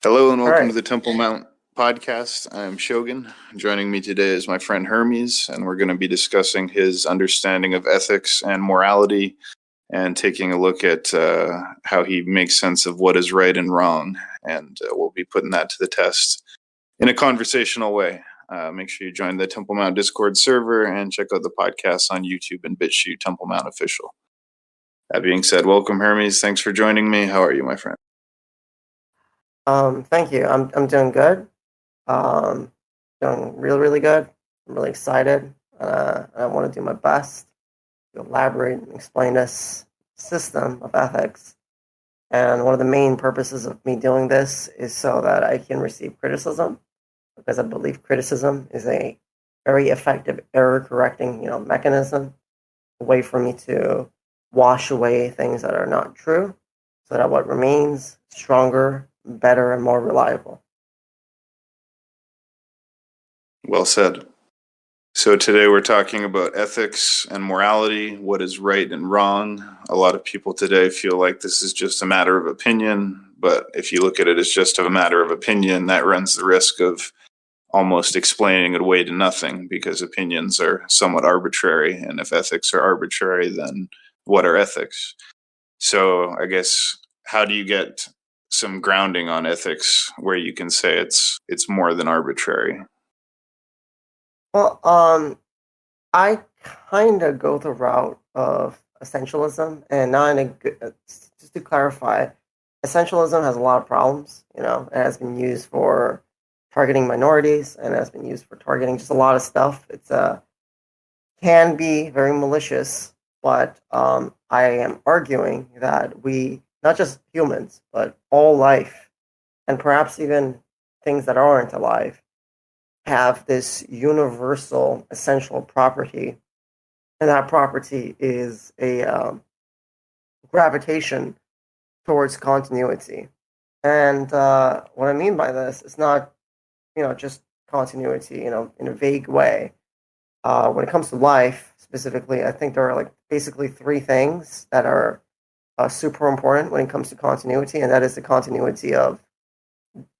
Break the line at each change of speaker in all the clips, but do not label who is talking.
Hello and
All
welcome to
right.
the Temple Mount podcast. I'm Shogun. Joining me today is my friend Hermes, and we're going to be discussing his understanding of ethics and morality and taking a look at how he makes sense of what is right and wrong. And we'll be putting that to the test in a conversational way. Make sure you join the Temple Mount Discord server and check out the podcast on YouTube and BitChute Temple Mount Official. That being said, welcome Hermes. Thanks for joining me. How are you, my friend?
Thank you. I'm doing good. Um, Doing really good. I'm really excited. I want to do my best to elaborate and explain this system of ethics. And one of the main purposes of me doing this is so that I can receive criticism, because I believe criticism is a very effective error correcting, mechanism, a way for me to wash away things that are not true, so that what remains stronger, better, and more reliable.
Well said. So today we're talking about ethics and morality, what is right and wrong. A lot of people today feel like this is just a matter of opinion, but if you look at it as just a matter of opinion, that runs the risk of almost explaining it away to nothing because opinions are somewhat arbitrary. And if ethics are arbitrary, then what are ethics? So I guess how do you get some grounding on ethics where you can say it's more than arbitrary?
Well, I kind of go the route of essentialism, and not in a good, just to clarify, essentialism has a lot of problems. It has been used for targeting minorities, and it has been used for targeting just a lot of stuff. It's can be very malicious, but I am arguing that we, not just humans, but all life, and perhaps even things that aren't alive, have this universal essential property, and that property is a gravitation towards continuity. And what I mean by this is not, just continuity, in a vague way. When it comes to life specifically, I think there are like basically three things that are super important when it comes to continuity, and that is the continuity of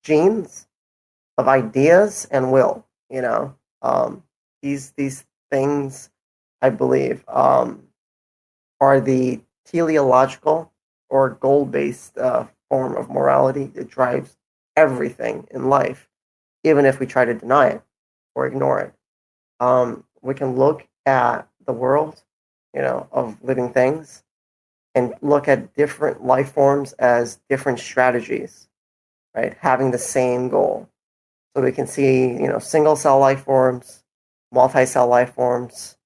genes, of ideas, and will. Um, these things, I believe, are the teleological or goal based form of morality that drives everything in life, even if we try to deny it or ignore it. We can look at the world, of living things, and look at different life forms as different strategies, right? Having the same goal. So we can see, single cell life forms, multi cell life forms,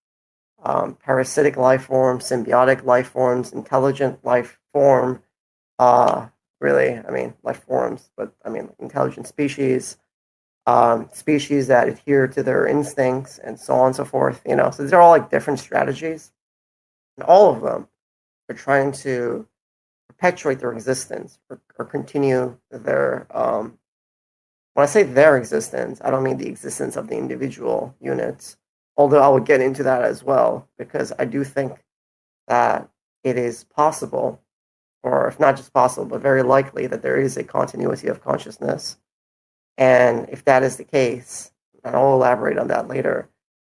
parasitic life forms, symbiotic life forms, intelligent life form. Uh, Really, I mean, life forms, but I mean, intelligent species, species that adhere to their instincts, and so on and so forth. So these are all like different strategies, and all of them are trying to perpetuate their existence, or continue their. When I say their existence, I don't mean the existence of the individual units, although I would get into that as well, because I do think that it is possible, or if not just possible, but very likely, that there is a continuity of consciousness. And if that is the case, and I'll elaborate on that later,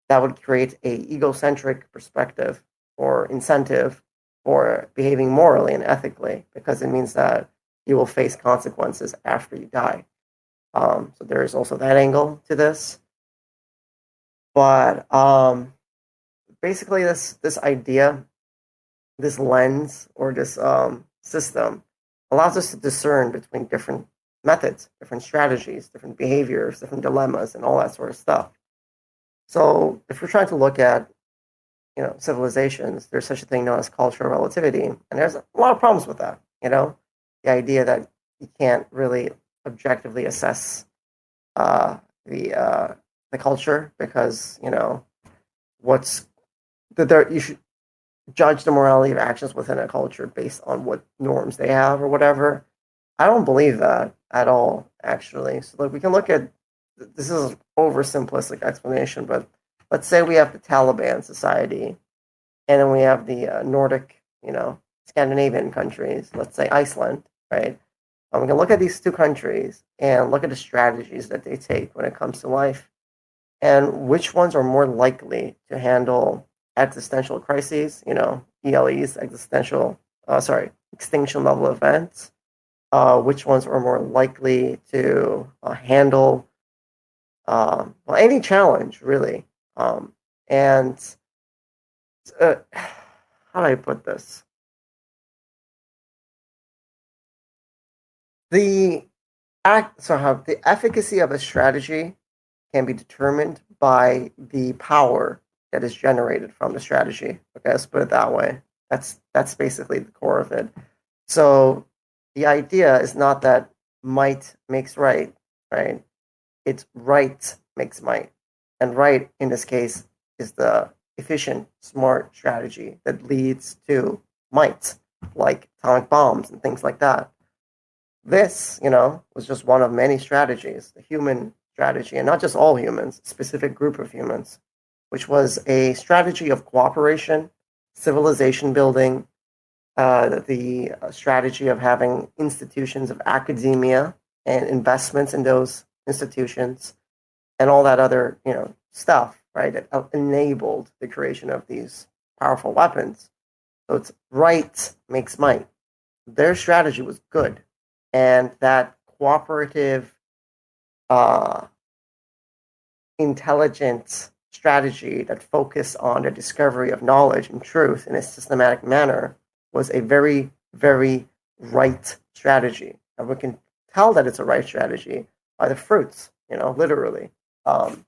that would create a egocentric perspective or incentive for behaving morally and ethically, because it means that you will face consequences after you die. So there is also that angle to this. But basically, this idea, this lens, or this system allows us to discern between different methods, different strategies, different behaviors, different dilemmas, and all that sort of stuff. So if we're trying to look at, civilizations, there's such a thing known as cultural relativity, and there's a lot of problems with that. The idea that you can't really objectively assess uh, the uh, the culture, because what's that there you should judge the morality of actions within a culture based on what norms they have or whatever. I don't believe that at all, actually. So like we can look at, this is an oversimplistic explanation, but let's say we have the Taliban society, and then we have the Nordic, Scandinavian countries. Let's say Iceland, right? We can look at these two countries and look at the strategies that they take when it comes to life, and which ones are more likely to handle existential crises, ELEs, extinction level events. Which ones are more likely to handle well, any challenge, really. And how do I put this? The the efficacy of a strategy can be determined by the power that is generated from the strategy. Okay, let's put it that way. That's basically the core of it. So the idea is not that might makes right, right? It's right makes might. And right in this case is the efficient, smart strategy that leads to might, like atomic bombs and things like that. This, was just one of many strategies, the human strategy, and not just all humans, a specific group of humans, which was a strategy of cooperation, civilization building, the strategy of having institutions of academia and investments in those institutions, and all that other, stuff, right? That enabled the creation of these powerful weapons. So it's right makes might. Their strategy was good, and that cooperative, uh, intelligent strategy that focused on the discovery of knowledge and truth in a systematic manner was a very, very right strategy. And we can tell that it's a right strategy by the fruits, literally. Um,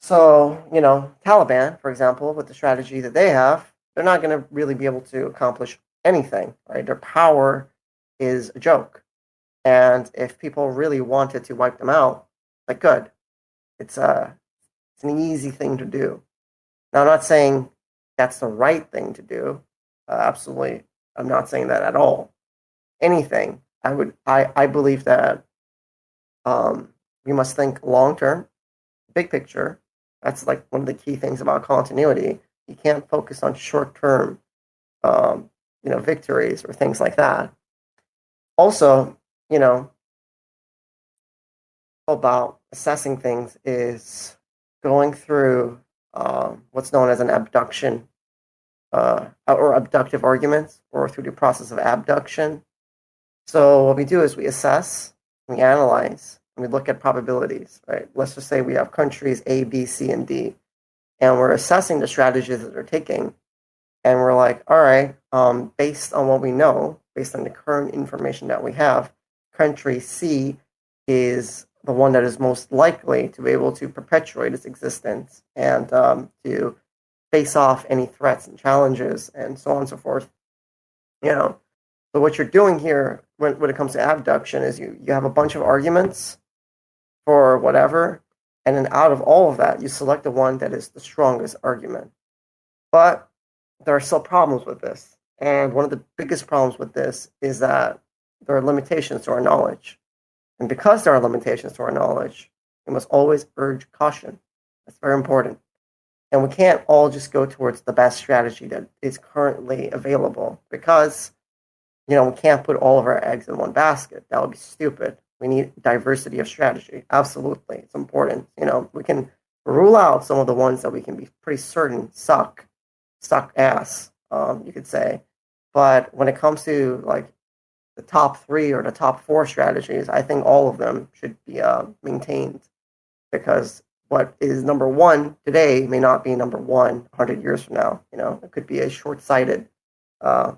Taliban, for example, with the strategy that they have, they're not going to really be able to accomplish anything, right? Their power is a joke. And if people really wanted to wipe them out, like, good. It's it's an easy thing to do. Now, I'm not saying that's the right thing to do. Absolutely, I'm not saying that at all. Anything, I believe that we must think long term, big picture. That's like one of the key things about continuity. You can't focus on short term, victories or things like that. Also, about assessing things is going through what's known as an abduction or abductive arguments, or through the process of abduction. So what we do is we assess, we analyze, and we look at probabilities. Right? Let's just say we have countries A, B, C, and D, and we're assessing the strategies that they're taking, and we're like, all right, based on what we know, based on the current information that we have, country C is the one that is most likely to be able to perpetuate its existence and to face off any threats and challenges and so on and so forth. So what you're doing here when it comes to abduction is you have a bunch of arguments for whatever, and then out of all of that, you select the one that is the strongest argument. But there are still problems with this. And one of the biggest problems with this is that there are limitations to our knowledge. And because there are limitations to our knowledge, we must always urge caution. That's very important. And we can't all just go towards the best strategy that is currently available, because, we can't put all of our eggs in one basket. That would be stupid. We need diversity of strategy. Absolutely. It's important. We can rule out some of the ones that we can be pretty certain suck ass, you could say. But when it comes to like the top three or the top four strategies, I think all of them should be maintained, because what is number one today may not be number one 100 years from now. It could be a short-sighted uh,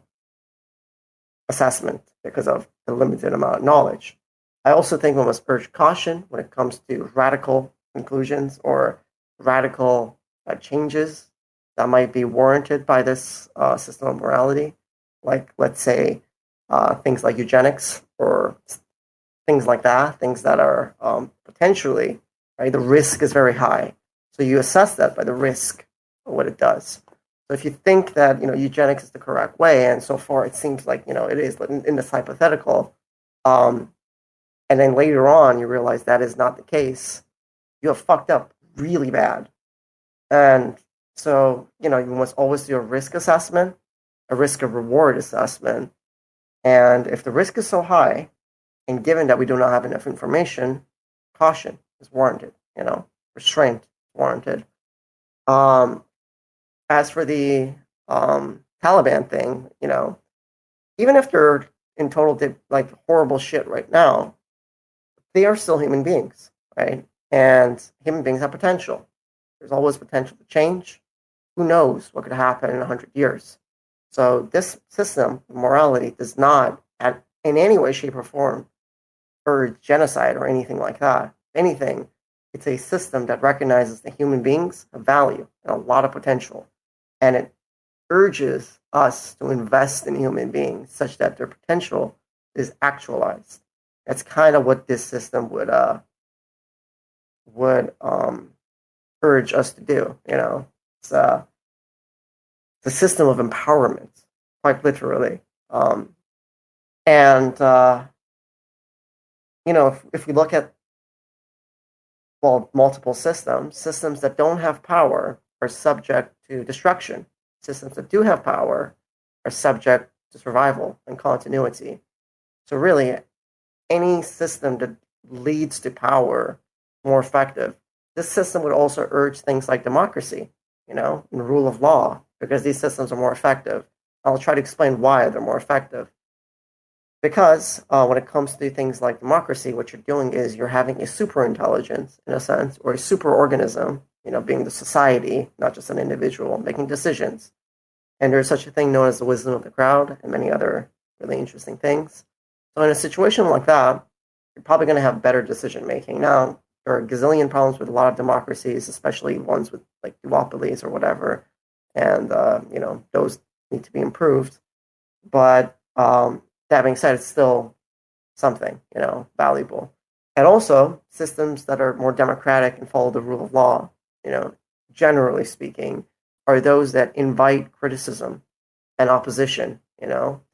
assessment because of the limited amount of knowledge. I also think we must urge caution when it comes to radical conclusions or radical changes that might be warranted by this system of morality, like, let's say, things like eugenics or things like that, things that are potentially, right, the risk is very high. So you assess that by the risk of what it does. So if you think that, eugenics is the correct way, and so far it seems like, it is in this hypothetical, and then later on you realize that is not the case, you have fucked up really bad. And so, you must always do a risk assessment, a risk of reward assessment. And if the risk is so high, And given that we do not have enough information, caution is warranted. Restraint is warranted. Um, as for the Taliban thing, even if they're in total like horrible shit right now, they are still human beings, right? And human beings have potential. There's always potential to change. Who knows what could happen in 100 years? So this system, morality, does not, in any way, shape, or form, urge genocide or anything like that. If anything, it's a system that recognizes that human beings have value and a lot of potential, and it urges us to invest in human beings such that their potential is actualized. That's kind of what this system would urge us to do. It's the system of empowerment, quite literally. And if we look at multiple systems that don't have power are subject to destruction. Systems that do have power are subject to survival and continuity. So really, any system that leads to power more effective. This system would also urge things like democracy, and rule of law, because these systems are more effective. I'll try to explain why they're more effective. Because when it comes to things like democracy, what you're doing is you're having a super intelligence, in a sense, or a super organism, being the society, not just an individual, making decisions. And there's such a thing known as the wisdom of the crowd and many other really interesting things. So in a situation like that, you're probably going to have better decision making. Now, there are a gazillion problems with a lot of democracies, especially ones with like duopolies or whatever, and those need to be improved. But that being said, it's still something valuable. And also systems that are more democratic and follow the rule of law, generally speaking, are those that invite criticism and opposition. They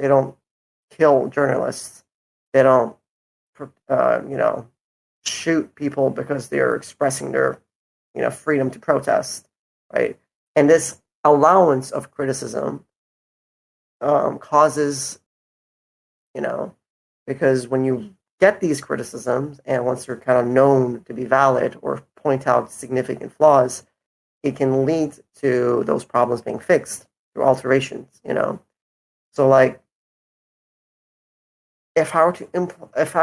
don't kill journalists. They don't, shoot people because they're expressing their, freedom to protest, right? And this allowance of criticism causes, you know, because when you get these criticisms and once they're kind of known to be valid or point out significant flaws, it can lead to those problems being fixed through alterations. So like if I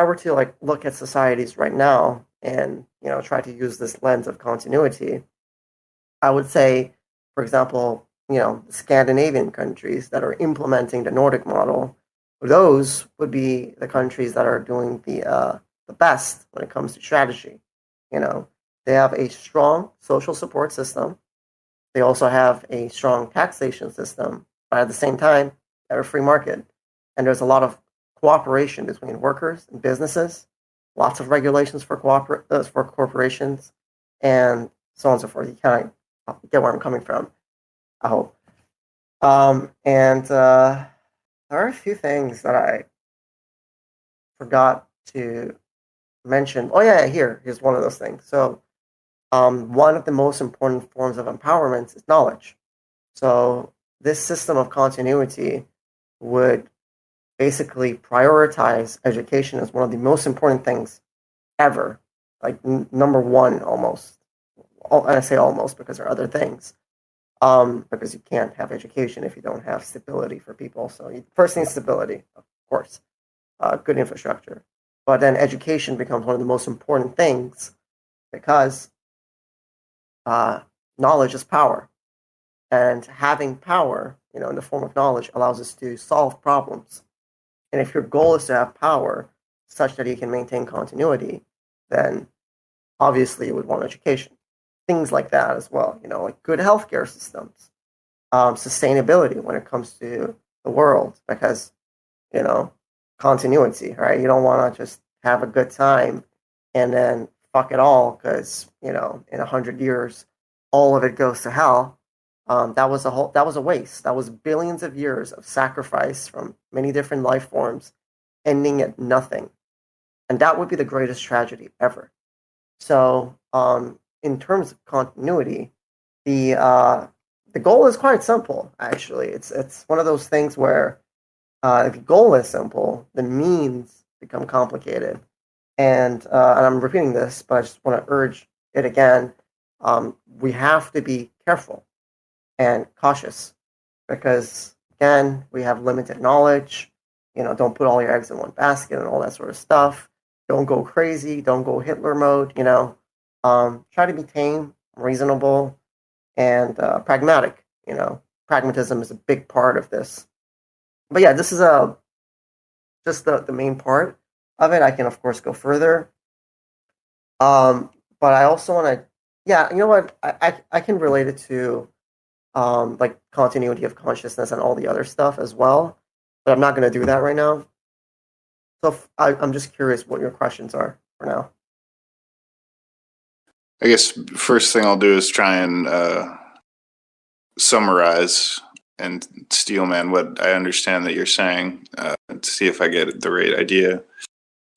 were to like look at societies right now and try to use this lens of continuity, I would say, for example, the Scandinavian countries that are implementing the Nordic model, those would be the countries that are doing the best when it comes to strategy. They have a strong social support system. They also have a strong taxation system, but at the same time, they're a free market, and there's a lot of cooperation between workers and businesses. Lots of regulations for for corporations, and so on and so forth. You kind of get where I'm coming from, I hope. And there are a few things that I forgot to mention. Oh yeah, here's one of those things. So one of the most important forms of empowerment is knowledge. So this system of continuity would basically prioritize education as one of the most important things ever, like number one almost. And I say almost because there are other things. Because you can't have education if you don't have stability for people. So you first need stability, of course, good infrastructure. But then education becomes one of the most important things because knowledge is power. And having power, in the form of knowledge, allows us to solve problems. And if your goal is to have power such that you can maintain continuity, then obviously you would want education. Things like that as well, like good healthcare systems, sustainability when it comes to the world, because, you know, continuity, right? You don't want to just have a good time and then fuck it all because, in 100 years, all of it goes to hell. That was a waste. That was billions of years of sacrifice from many different life forms ending at nothing. And that would be the greatest tragedy ever. So, in terms of continuity, the goal is quite simple. Actually, it's one of those things where if the goal is simple, the means become complicated. And I'm repeating this, but I just want to urge it again. We have to be careful and cautious because, again, we have limited knowledge. Don't put all your eggs in one basket and all that sort of stuff. Don't go crazy. Don't go Hitler mode. Try to be tame, reasonable, and pragmatic. Pragmatism is a big part of this. But yeah, this is just the main part of it. I can of course go further. But I also want to, yeah, you know what? I can relate it to like continuity of consciousness and all the other stuff as well. But I'm not going to do that right now. So I'm just curious what your questions are for now.
I guess first thing I'll do is try and summarize and Steelman what I understand that you're saying to see if I get the right idea.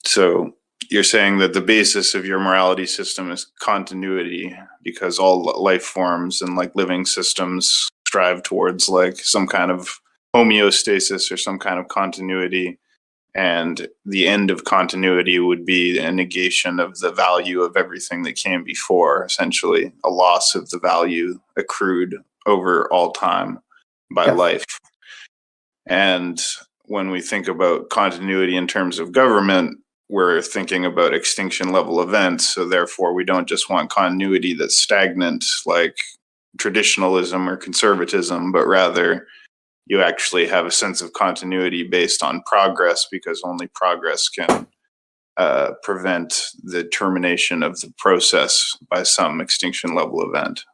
So you're saying that the basis of your morality system is continuity because all life forms and like living systems strive towards like some kind of homeostasis or some kind of continuity, and the end of continuity would be a negation of the value of everything that came before, essentially a loss of the value accrued over all time by
Yes.
life. And when we think about continuity in terms of government, we're thinking about extinction level events. So therefore, we don't just want continuity that's stagnant, like traditionalism or conservatism, but rather you actually have a sense of continuity based on progress, because only progress can prevent the termination of the process by some extinction level event.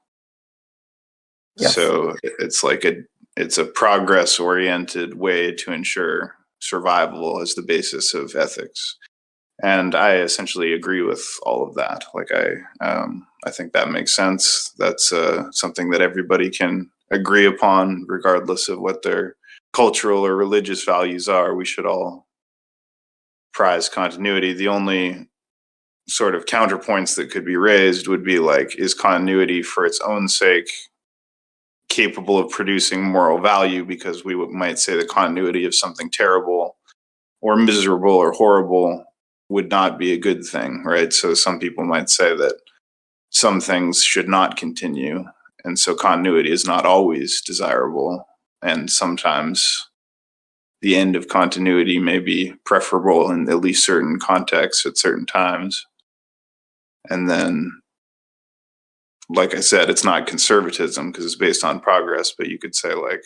Yes.
So it's a progress oriented way to ensure survival as the basis of ethics. And I essentially agree with all of that. Like I think that makes sense. That's something that everybody can agree upon, regardless of what their cultural or religious values are. We should all prize continuity. The only sort of counterpoints that could be raised would be like, is continuity for its own sake capable of producing moral value? Because we might say the continuity of something terrible or miserable or horrible would not be a good thing, right? So some people might say that some things should not continue, and so continuity is not always desirable, and sometimes the end of continuity may be preferable in at least certain contexts at certain times. And then, like I said, it's not conservatism because it's based on progress, but you could say like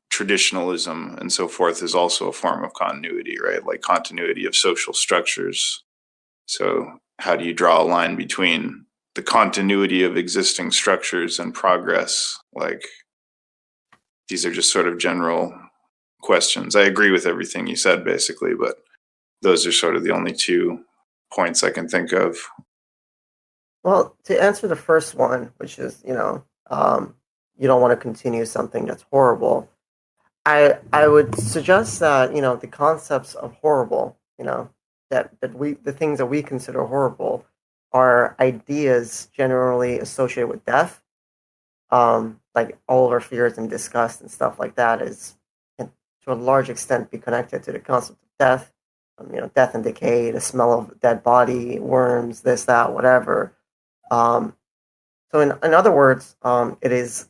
traditionalism and so forth is also a form of continuity, right? Like continuity of social structures. So how do you draw a line between the continuity of existing structures and progress? Like, these are just sort of general questions. I agree with everything you said, basically, but those are sort of the only 2 points I can think of.
Well, to answer the first one, which is, you don't want to continue something that's horrible. I would suggest that the concepts of horrible, the things that we consider horrible, are ideas generally associated with death. Like all of our fears and disgust and stuff like that can, to a large extent, be connected to the concept of death. Death and decay, the smell of a dead body, worms, this, that, whatever. So in other words, it is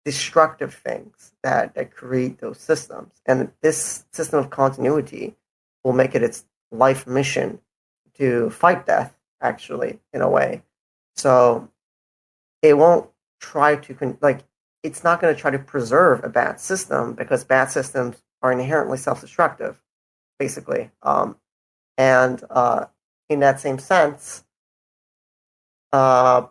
destructive things that create those systems. And this system of continuity will make it its life mission to fight death, actually, in a way. So it won't try to, it's not going to try to preserve a bad system because bad systems are inherently self destructive, basically. And in that same sense, I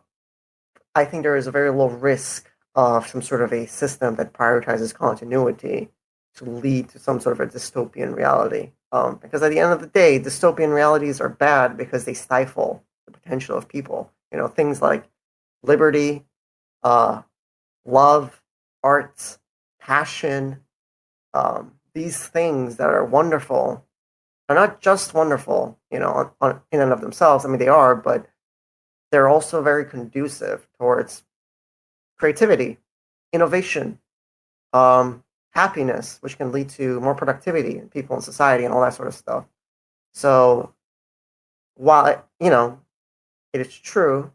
think there is a very low risk of some sort of a system that prioritizes continuity to lead to some sort of a dystopian reality. Because at the end of the day, dystopian realities are bad because they stifle the potential of people. Things like liberty, love, arts, passion, these things that are wonderful are not just wonderful, in and of themselves. I mean, they are, but they're also very conducive towards creativity, innovation, happiness, which can lead to more productivity in people in society and all that sort of stuff. So while it is true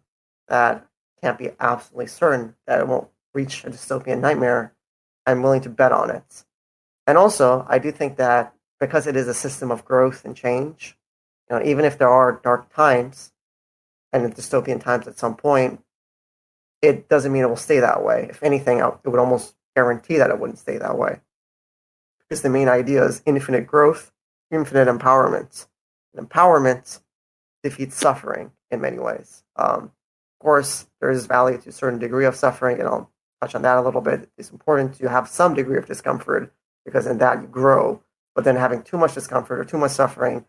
that can't be absolutely certain that it won't reach a dystopian nightmare, I'm willing to bet on it. And also, I do think that because it is a system of growth and change, even if there are dark times and dystopian times at some point, it doesn't mean it will stay that way. If anything, it would almost guarantee that it wouldn't stay that way. Because the main idea is infinite growth, infinite empowerment. And empowerment defeats suffering in many ways. Of course, there is value to a certain degree of suffering, and I'll touch on that a little bit. It's important to have some degree of discomfort because in that you grow. But then having too much discomfort or too much suffering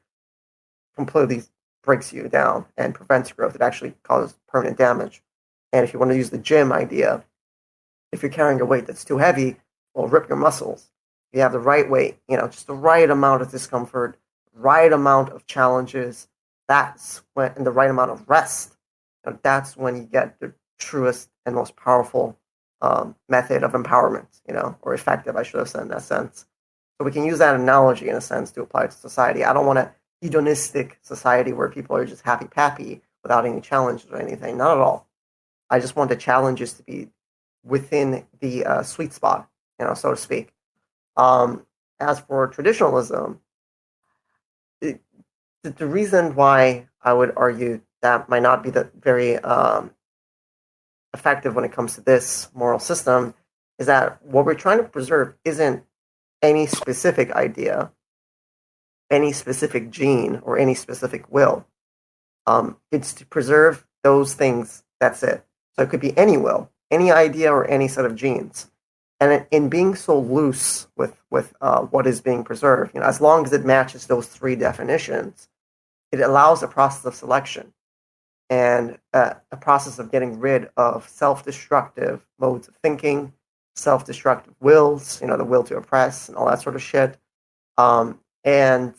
completely breaks you down and prevents growth. It actually causes permanent damage. And if you want to use the gym idea, if you're carrying a weight that's too heavy, well, rip your muscles. If you have the right weight, just the right amount of discomfort, right amount of challenges, that's when, and the right amount of rest, that's when you get the truest and most powerful method of empowerment, or effective, I should have said in that sense. So we can use that analogy in a sense to apply to society. I don't want a hedonistic society where people are just happy-pappy without any challenges or anything. Not at all. I just want the challenges to be within the sweet spot, so to speak. As for traditionalism, the reason why I would argue that might not be the very effective when it comes to this moral system is that what we're trying to preserve isn't any specific idea, any specific gene, or any specific will. It's to preserve those things. That's it. So it could be any will, any idea, or any set of genes. And in being so loose with what is being preserved, as long as it matches those three definitions, it allows a process of selection and a process of getting rid of self-destructive modes of thinking, self-destructive wills, the will to oppress and all that sort of shit. And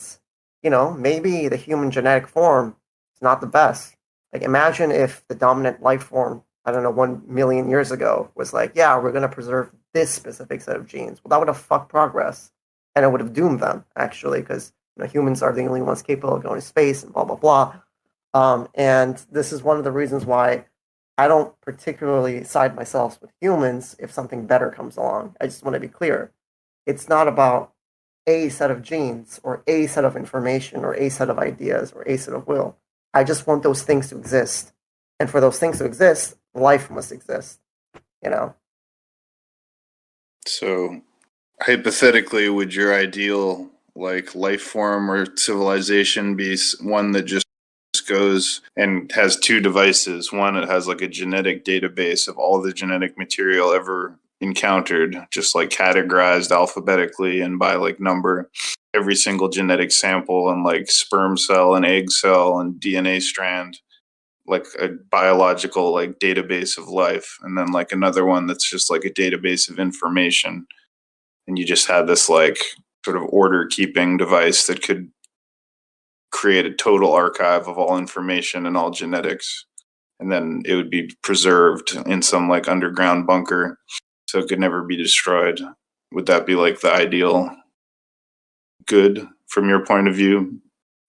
maybe the human genetic form is not the best. Like, imagine if the dominant life form, I don't know, 1 million years ago was like, yeah, we're going to preserve this specific set of genes. Well, that would have fucked progress, and it would have doomed them, actually, because humans are the only ones capable of going to space and blah, blah, blah. And this is one of the reasons why I don't particularly side myself with humans if something better comes along. I just want to be clear. It's not about a set of genes or a set of information or a set of ideas or a set of will. I just want those things to exist. And for those things to exist, life must exist, you know?
So, hypothetically, would your ideal life form or civilization be one that just goes and has two devices? One, it has like a genetic database of all the genetic material ever encountered, just like categorized alphabetically and by like number, every single genetic sample and like sperm cell and egg cell and DNA strand, like a biological like database of life. And then like another one that's just like a database of information, and you just had this like sort of order keeping device that could create a total archive of all information and all genetics, and then it would be preserved in some like underground bunker so it could never be destroyed. Would that be like the ideal good from your point of view?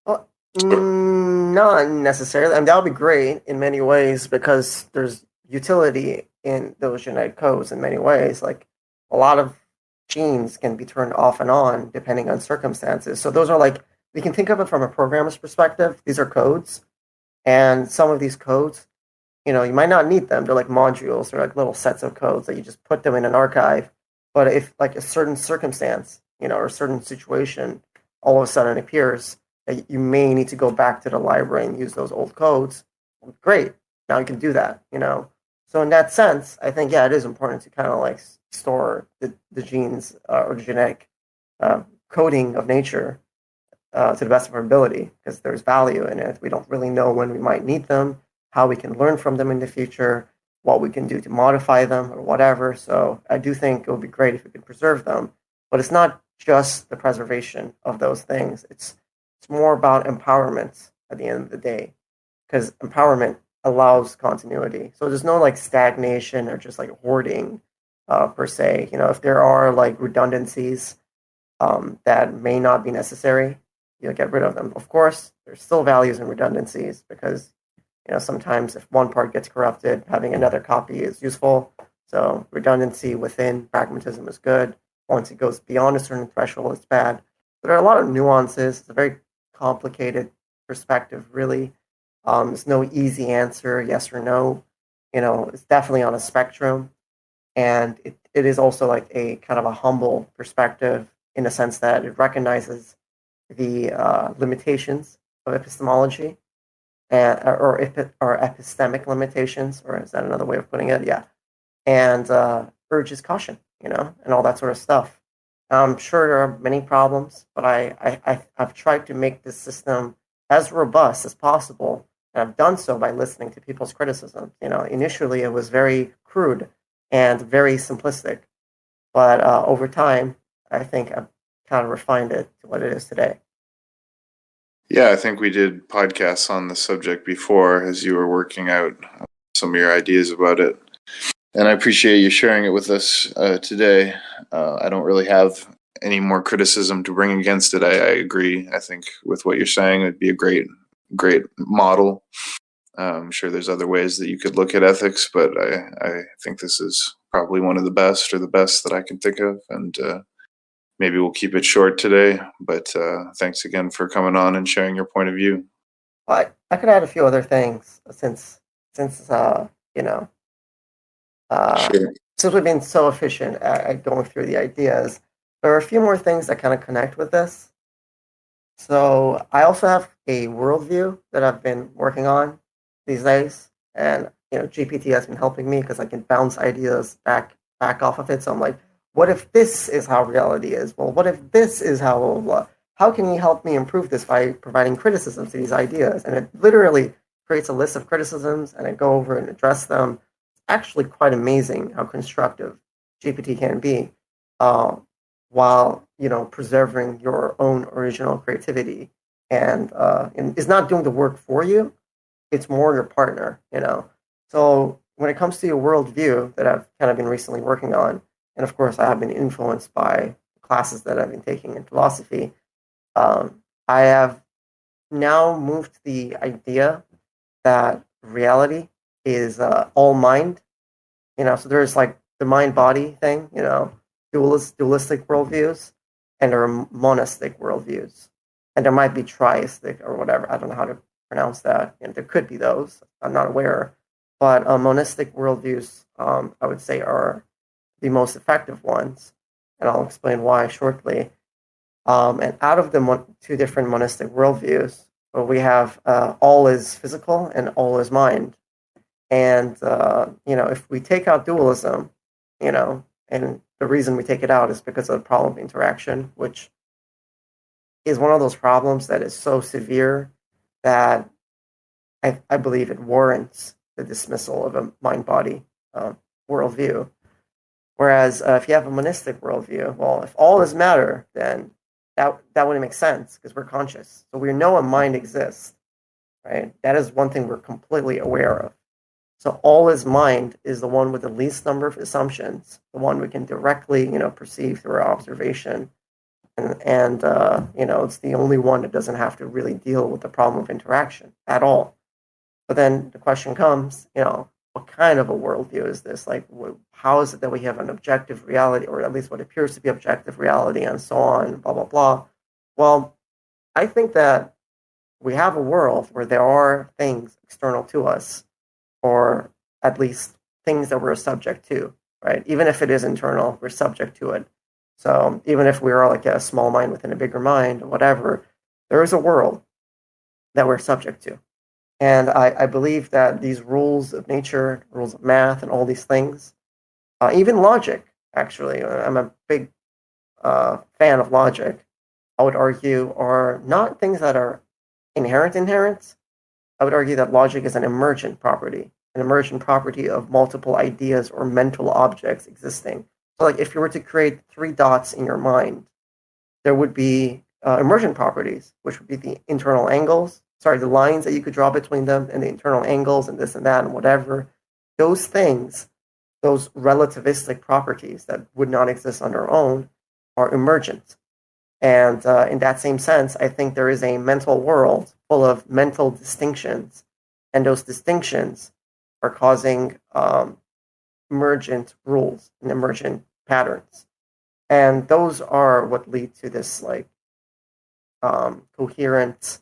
Well, not necessarily. I mean, that would be great in many ways because there's utility in those genetic codes in many ways. Like, a lot of genes can be turned off and on depending on circumstances. So those are like, we can think of it from a programmer's perspective. These are codes, and some of these codes, you might not need them. They're like modules or like little sets of codes that you just put them in an archive. But if like a certain circumstance, or a certain situation all of a sudden appears, that you may need to go back to the library and use those old codes, well, great. Now you can do that. So in that sense, I think, yeah, it is important to kind of like store the genes or the genetic coding of nature to the best of our ability because there's value in it. We don't really know when we might need them, how we can learn from them in the future, what we can do to modify them or whatever. So I do think it would be great if we could preserve them. But it's not just the preservation of those things. It's more about empowerment at the end of the day because empowerment allows continuity. So there's no like stagnation or just like hoarding. per se. If there are like redundancies that may not be necessary, get rid of them. Of course, there's still values in redundancies because sometimes if one part gets corrupted, having another copy is useful. So redundancy within pragmatism is good. Once it goes beyond a certain threshold, it's bad. But there are a lot of nuances. It's a very complicated perspective, really. There's no easy answer, yes or no. It's definitely on a spectrum. And it is also like a kind of a humble perspective in the sense that it recognizes the limitations of epistemology or epistemic limitations, or is that another way of putting it? Yeah, and urges caution, and all that sort of stuff. I'm sure there are many problems, but I've tried to make this system as robust as possible, and I've done so by listening to people's criticism. Initially it was very crude and very simplistic, but over time, I think I've kind of refined it to what it is today.
Yeah, I think we did podcasts on the subject before as you were working out some of your ideas about it. And I appreciate you sharing it with us today. I don't really have any more criticism to bring against it. I agree. I think with what you're saying, it'd be a great model. I'm sure there's other ways that you could look at ethics, but I think this is probably one of the best or the best that I can think of. And maybe we'll keep it short today, but thanks again for coming on and sharing your point of view.
I could add a few other things since you know uh,
Sure.
since we've been so efficient at going through the ideas. There are a few more things that kind of connect with this. So I also have a worldview that I've been working on these days, and GPT has been helping me because I can bounce ideas back off of it. So I'm like, what if this is how reality is? Well, what if this is how blah, blah, blah? How can you help me improve this by providing criticisms to these ideas? And it literally creates a list of criticisms, and I go over and address them. It's actually quite amazing how constructive GPT can be. Uh, while preserving your own original creativity and is not doing the work for you. It's more your partner. So when it comes to your worldview that I've kind of been recently working on, and of course I have been influenced by classes that I've been taking in philosophy, I have now moved to the idea that reality is all mind. So there's like the mind body thing, dualistic worldviews, and there are monistic worldviews, and there might be triistic or whatever. I don't know how to pronounce that. There could be those. I'm not aware, but monistic worldviews, I would say, are the most effective ones, and I'll explain why shortly. And out of the two different monistic worldviews, well, we have all is physical and all is mind. And if we take out dualism, and the reason we take it out is because of the problem of interaction, which is one of those problems that is so severe that I believe it warrants the dismissal of a mind-body worldview. Whereas if you have a monistic worldview, well, if all is matter, then that wouldn't make sense because we're conscious. So we know a mind exists, right? That is one thing we're completely aware of. So all is mind is the one with the least number of assumptions, the one we can directly, perceive through our observation, and it's the only one that doesn't have to really deal with the problem of interaction at all. But then the question comes, what kind of a worldview is this? Like, how is it that we have an objective reality, or at least what appears to be objective reality, and so on, blah blah blah? Well, I think that we have a world where there are things external to us, or at least things that we're subject to, right? Even if it is internal, we're subject to it. So even if we are like a small mind within a bigger mind, whatever, there is a world that we're subject to. And I believe that these rules of nature, rules of math, and all these things, even logic, actually, I'm a big fan of logic, I would argue, are not things that are inherent. I would argue that logic is an emergent property of multiple ideas or mental objects existing. So, like, if you were to create three dots in your mind, there would be emergent properties, which would be the internal angles, the lines that you could draw between them, and the internal angles, and this and that, and whatever. Those things those relativistic properties that would not exist on their own are emergent. And in that same sense, I think there is a mental world full of mental distinctions, and those distinctions are causing emergent rules and emergent patterns. And those are what lead to this like coherent,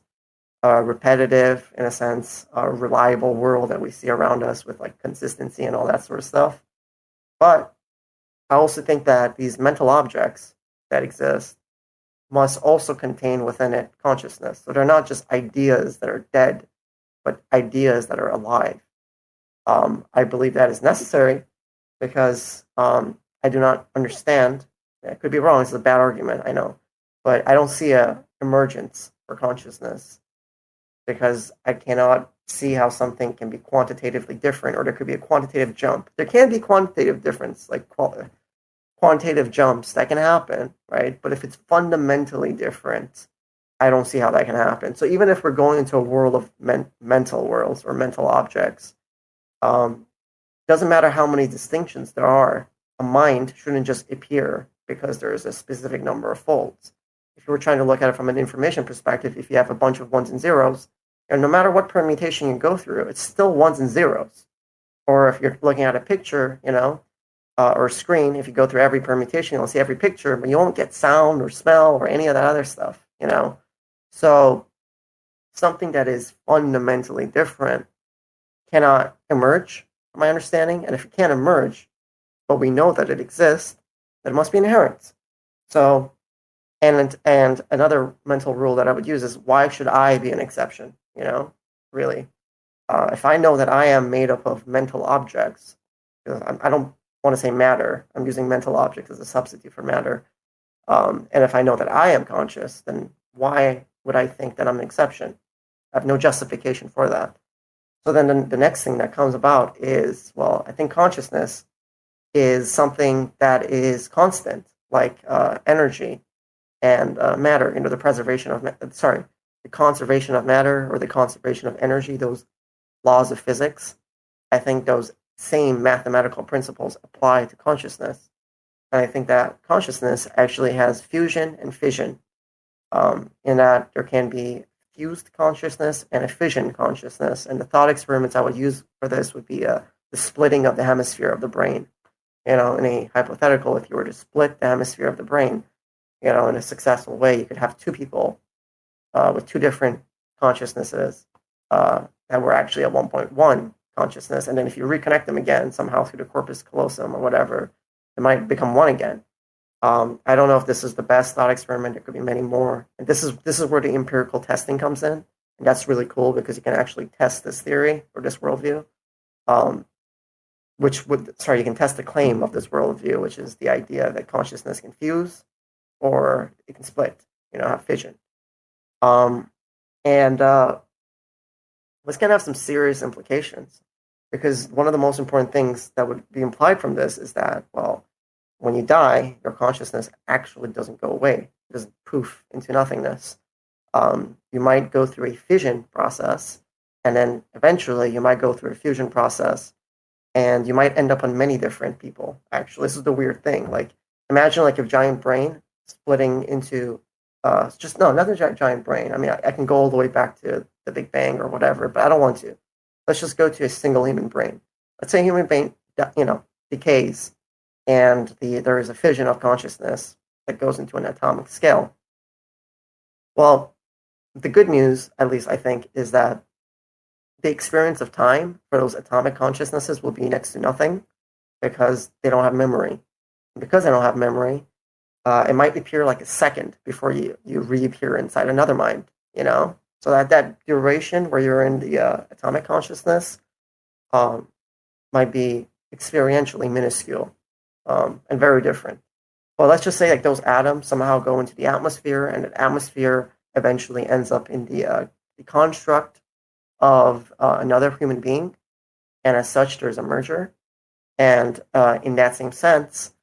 repetitive, in a sense, reliable world that we see around us with like consistency and all that sort of stuff. But I also think that these mental objects that exist must also contain within it consciousness. So they're not just ideas that are dead, but ideas that are alive. I believe that is necessary because I do not understand. I could be wrong. It's a bad argument, I know, but I don't see a emergence for consciousness because I cannot see how something can be quantitatively different, or there could be a quantitative jump. There can be quantitative difference, like quantitative jumps that can happen, right? But if it's fundamentally different, I don't see how that can happen. So even if we're going into a world of mental worlds or mental objects, doesn't matter how many distinctions there are, a mind shouldn't just appear because there is a specific number of folds. If you were trying to look at it from an information perspective, if you have a bunch of ones and zeros, and no matter what permutation you go through, it's still ones and zeros. Or if you're looking at a picture, or screen, if you go through every permutation, you'll see every picture, but you won't get sound or smell or any of that other stuff. So something that is fundamentally different cannot emerge, from my understanding. And if it can't emerge, but we know that it exists, then it must be inherent. So, and another mental rule that I would use is, why should I be an exception? Really. If I know that I am made up of mental objects, I don't want to say matter. I'm using mental objects as a substitute for matter. And if I know that I am conscious, then why would I think that I'm an exception? I have no justification for that. So then the next thing that comes about is, well, I think consciousness is something that is constant, like energy and matter, the conservation of matter or the conservation of energy, those laws of physics. I think those same mathematical principles apply to consciousness. And I think that consciousness actually has fusion and fission, in that there can be fused consciousness and a fission consciousness. And the thought experiments I would use for this would be the splitting of the hemisphere of the brain. In a hypothetical, if you were to split the hemisphere of the brain, in a successful way, you could have two people with two different consciousnesses that were actually at 1.1 consciousness. And then if you reconnect them again, somehow through the corpus callosum or whatever, it might become one again. I don't know if this is the best thought experiment. There could be many more. And this is where the empirical testing comes in. And that's really cool because you can actually test this theory or this worldview. You can test the claim of this worldview, which is the idea that consciousness can fuse or it can split, have fission. And this can have some serious implications, because one of the most important things that would be implied from this is that, well, when you die, your consciousness actually doesn't go away. It doesn't poof into nothingness. You might go through a fission process, and then eventually you might go through a fusion process, and you might end up on many different people. Actually, this is the weird thing. Like, imagine like a giant brain splitting into not a giant brain. I mean, I can go all the way back to the Big Bang or whatever, but I don't want to. Let's just go to a single human brain. Let's say a human brain, decays, and there is a fission of consciousness that goes into an atomic scale. Well, the good news, at least I think, is that the experience of time for those atomic consciousnesses will be next to nothing, because they don't have memory. And because they don't have memory, it might appear like a second before you reappear inside another mind, So that duration where you're in the atomic consciousness might be experientially minuscule and very different. Well, let's just say like those atoms somehow go into the atmosphere, and the atmosphere eventually ends up in the construct of another human being, and as such, there's a merger. And in that same sense,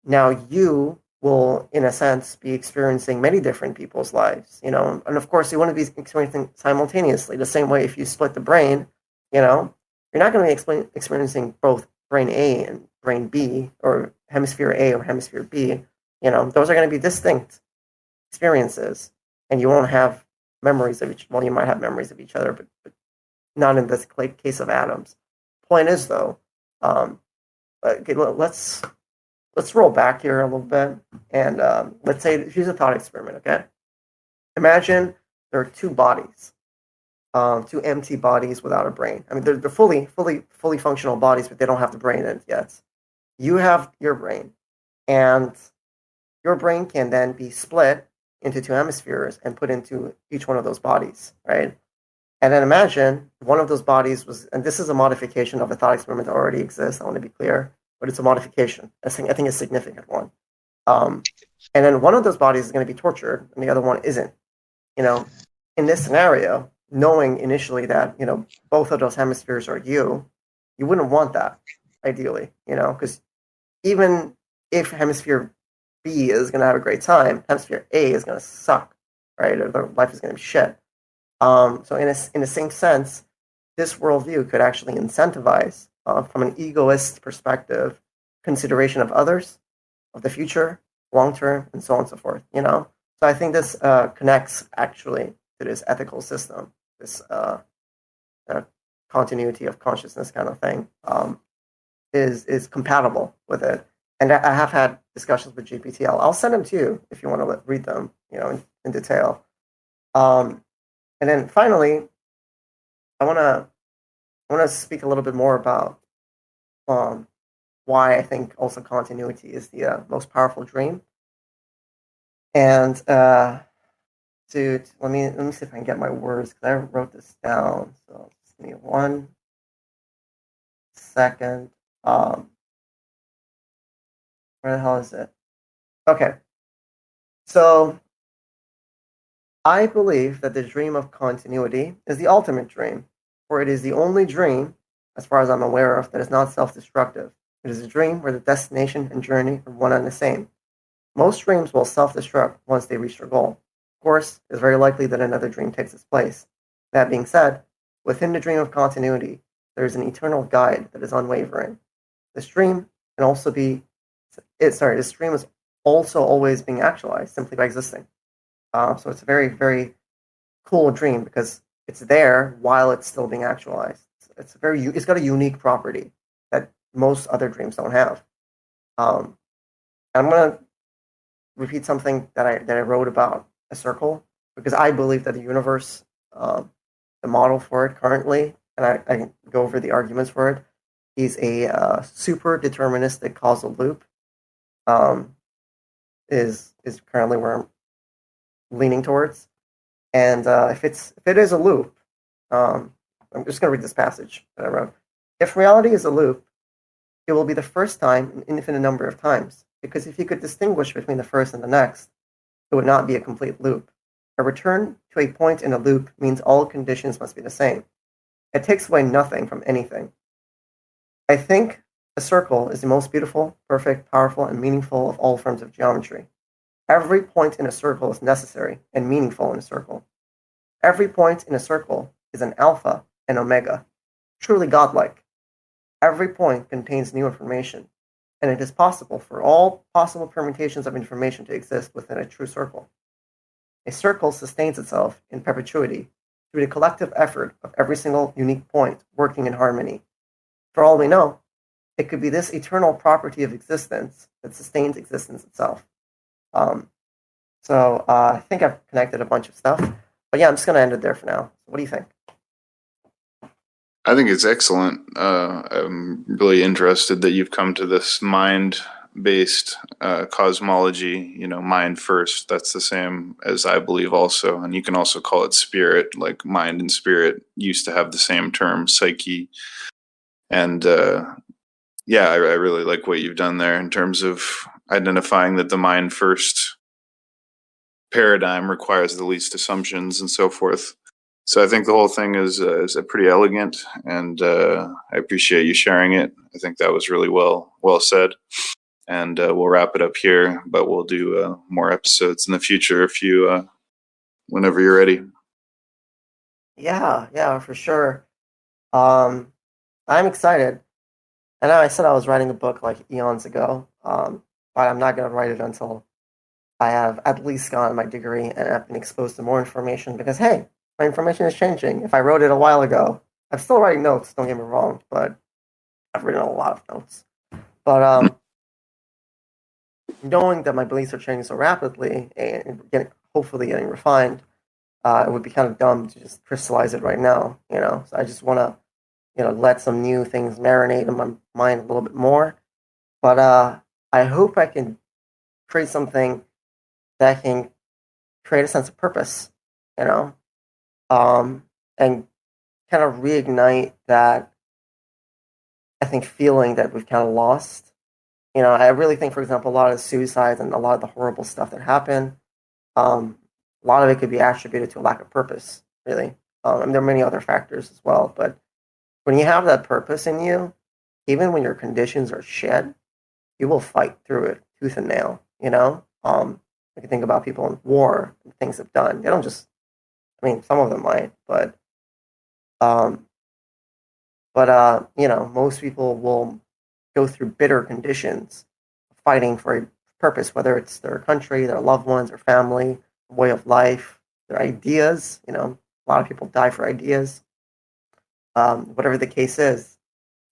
now you will, in a sense, be experiencing many different people's lives, and of course, you want to be experiencing simultaneously. The same way, if you split the brain, you're not going to be experiencing both brain A and brain B, or hemisphere A or hemisphere B, those are going to be distinct experiences, and you won't have memories of each. Well, you might have memories of each other, but not in this case of atoms. Point is, though, okay, let's roll back here a little bit, and let's say here's a thought experiment. Okay, imagine there are two bodies, two empty bodies without a brain. I mean, they're fully functional bodies, but they don't have the brain in it yet. You have your brain, and your brain can then be split into two hemispheres and put into each one of those bodies, right? And then imagine one of those bodies was, and this is a modification of a thought experiment that already exists. I want to be clear, but it's a modification. I think a significant one. Um, and then one of those bodies is going to be tortured, and the other one isn't. You know, in this scenario, knowing initially that both of those hemispheres are you wouldn't want that ideally. Because even if hemisphere B is going to have a great time, hemisphere A is going to suck, right? Or their life is going to be shit. So in the same sense, this worldview could actually incentivize, from an egoist perspective, consideration of others, of the future, long term, and so on and so forth. So I think this connects actually to this ethical system, this continuity of consciousness kind of thing, is compatible with it. And I have had discussions with GPT. I'll send them to you if you want to read them, in detail. And then finally, I want to speak a little bit more about why I think also continuity is the most powerful dream. And let me see if I can get my words, because I wrote this down. So just give me 1 second. Where the hell is it? Okay. So I believe that the dream of continuity is the ultimate dream, for it is the only dream, as far as I'm aware of, that is not self-destructive. It is a dream where the destination and journey are one and the same. Most dreams will self-destruct once they reach their goal. Of course, it is very likely that another dream takes its place. That being said, within the dream of continuity, there is an eternal guide that is unwavering. This dream can also be, this dream is also always being actualized simply by existing. So it's a very, very cool dream because it's there while it's still being actualized. It's got a unique property that most other dreams don't have. I'm gonna repeat something that I wrote about a circle, because I believe that the universe, the model for it currently, and I can go over the arguments for it, is a super deterministic causal loop. Is currently where I'm leaning towards, and if it is a loop, I'm just going to read this passage that I wrote. If reality is a loop, it will be the first time an infinite number of times, because if you could distinguish between the first and the next, it would not be a complete loop. A return to a point in a loop means all conditions must be the same. It takes away nothing from anything. I think a circle is the most beautiful, perfect, powerful, and meaningful of all forms of geometry. Every point in a circle is necessary and meaningful in a circle. Every point in a circle is an alpha and omega, truly godlike. Every point contains new information, and it is possible for all possible permutations of information to exist within a true circle. A circle sustains itself in perpetuity through the collective effort of every single unique point working in harmony. For all we know, it could be this eternal property of existence that sustains existence itself. So I think I've connected a bunch of stuff. But yeah, I'm just going to end it there for now. What do you think?
I think it's excellent. I'm really interested that you've come to this mind-based cosmology, mind first. That's the same as I believe also. And you can also call it spirit, like mind and spirit used to have the same term, psyche. And yeah, I really like what you've done there in terms of identifying that the mind first paradigm requires the least assumptions and so forth. So I think the whole thing is pretty elegant, and I appreciate you sharing it. I think that was really well said, and we'll wrap it up here. But we'll do more episodes in the future if you whenever you're ready.
Yeah, for sure. I'm excited, I know I said I was writing a book like eons ago, but I'm not going to write it until I have at least gotten my degree and I've been exposed to more information because, hey, my information is changing. If I wrote it a while ago, I'm still writing notes, don't get me wrong, but I've written a lot of notes. But knowing that my beliefs are changing so rapidly and hopefully getting refined, it would be kind of dumb to just crystallize it right now, you know? So I just want to, let some new things marinate in my mind a little bit more. But I hope I can create something that can create a sense of purpose, you know, and kind of reignite that, I think, feeling that we've kind of lost. I really think, for example, a lot of the suicides and a lot of the horrible stuff that happened, um, a lot of it could be attributed to a lack of purpose, really. And there are many other factors as well. But when you have that purpose in you, even when your conditions are shit, you will fight through it tooth and nail, you know? If you think about people in war and things they've done, they don't just, I mean, some of them might, um, most people will go through bitter conditions fighting for a purpose, whether it's their country, their loved ones, their family, way of life, their ideas. A lot of people die for ideas. Whatever the case is,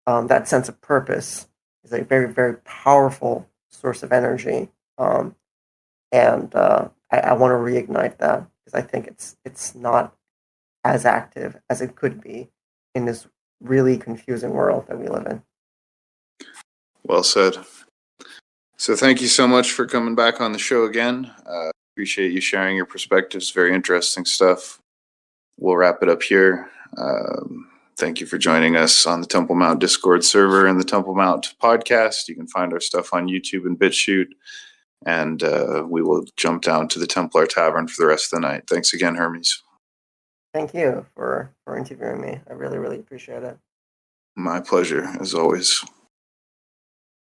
that sense of purpose is a very, very powerful source of energy. And I want to reignite that because I think it's not as active as it could be in this really confusing world that we live in.
Well said. So thank you so much for coming back on the show again. Appreciate you sharing your perspectives. Very interesting stuff. We'll wrap it up here. Thank you for joining us on the Temple Mount Discord server and the Temple Mount podcast. You can find our stuff on YouTube and BitChute. And we will jump down to the Templar Tavern for the rest of the night. Thanks again, Hermes.
Thank you for interviewing me. I really, really appreciate it.
My pleasure, as always.